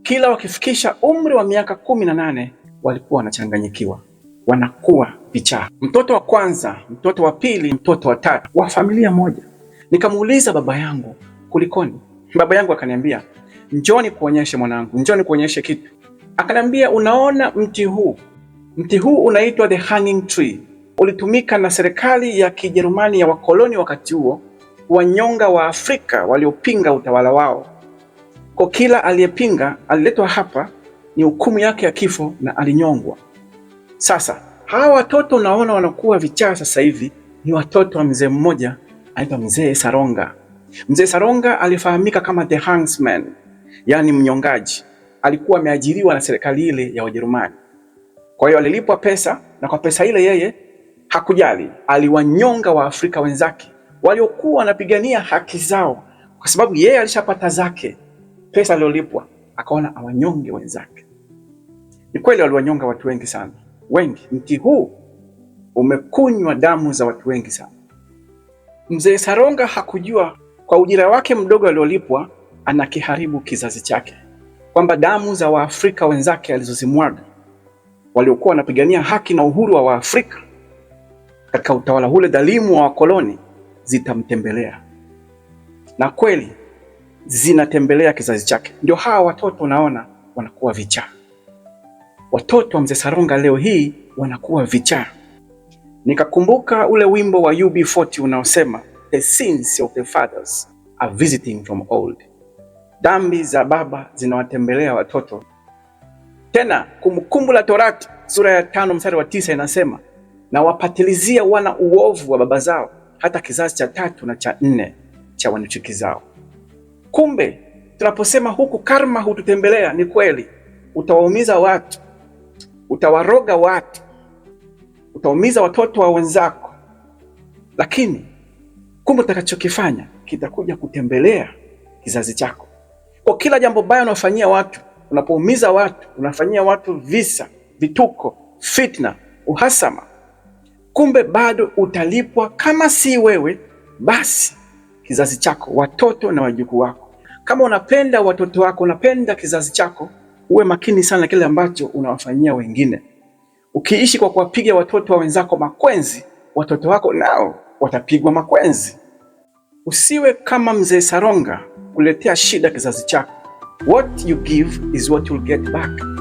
kila wakifikisha umri wa miaka 18 walikuwa wanachanganyikiwa, wanakuwa vichaa. Mtoto wa kwanza, mtoto wa pili, mtoto wa tatu wa familia moja. Nikamuuliza baba yangu, kulikoni? Baba yangu akaniambia, njoni kuonyeshe mwanangu, njoni kuonyeshe kitu. Akaniambia, unaona mti huu? Mti huu unaitwa the hanging tree. Ulitumika na serikali ya Kijerumani ya wakoloni wakati huo wanyonga wa Afrika waliopinga utawala wao. Kwa kila aliyepinga aliletwa hapa, ni hukumu yake ya kifo na alinyongwa. Sasa hawa watoto unaona wanakuwa vichaa sasa hivi ni watoto wa mzee mmoja anaitwa Mzee Saronga. Mzee Saronga alifahamika kama the hangsman, yani mnyongaji. Alikuwa ameajiriwa na serikali ile ya Wajerumani. Kwa hiyo alilipwa pesa, na kwa pesa ile yeye hakujali, aliwanyonga wa Afrika wenzake waliokuwa wanapigania haki zao, kwa sababu yeye alishapata zake pesa aliyolipwa, akaona awanyonge wenzake. Ni kweli waliwanyonga watu wengi sana, wengi. Mti huu umekunywa damu za watu wengi sana. Mzee Saronga hakujua kwa ujira wake mdogo aliolipwa anakiharibu kizazi chake, kwamba damu za Waafrika wenzake alizozimwaga waliokuwa wanapigania haki na uhuru wa Waafrika katika utawala ule dhalimu wa wakoloni zitamtembelea, na kweli zinatembelea kizazi chake. Ndio hawa watoto unaona wanakuwa vichaa. Watoto wa Mzee Saronga leo hii wanakuwa vichaa. Nikakumbuka ule wimbo wa UB40 unaosema the sins of the fathers are visiting from old. Dhambi za baba zinawatembelea watoto. Tena Kumbukumbu la Torati sura ya 5 mstari wa 9 inasema, na wapatilizia wana uovu wa baba zao hata kizazi cha 3 na cha 4 cha wanachuki zao. Kumbe tunaposema huku karma hututembelea, ni kweli. Utawaumiza watu, utawaroga watu, utaumiza watoto wa wenzako, lakini kumbe utakachokifanya kitakuja kutembelea kizazi chako. Kwa kila jambo baya unafanyia watu, unapoumiza watu, unafanyia watu visa, vituko, fitna, uhasama, kumbe bado utalipwa. Kama si wewe, basi kizazi chako, watoto na wajukuu wako. Kama unapenda watoto wako, unapenda kizazi chako, uwe makini sana kile ambacho unawafanyia wengine. Ukiishi kwa kuwapiga watoto wa wenzako makwenzi, watoto wako nao watapigwa makwenzi. Usiwe kama Mzee Saronga kuletea shida kizazi chako. What you give is what you'll get back.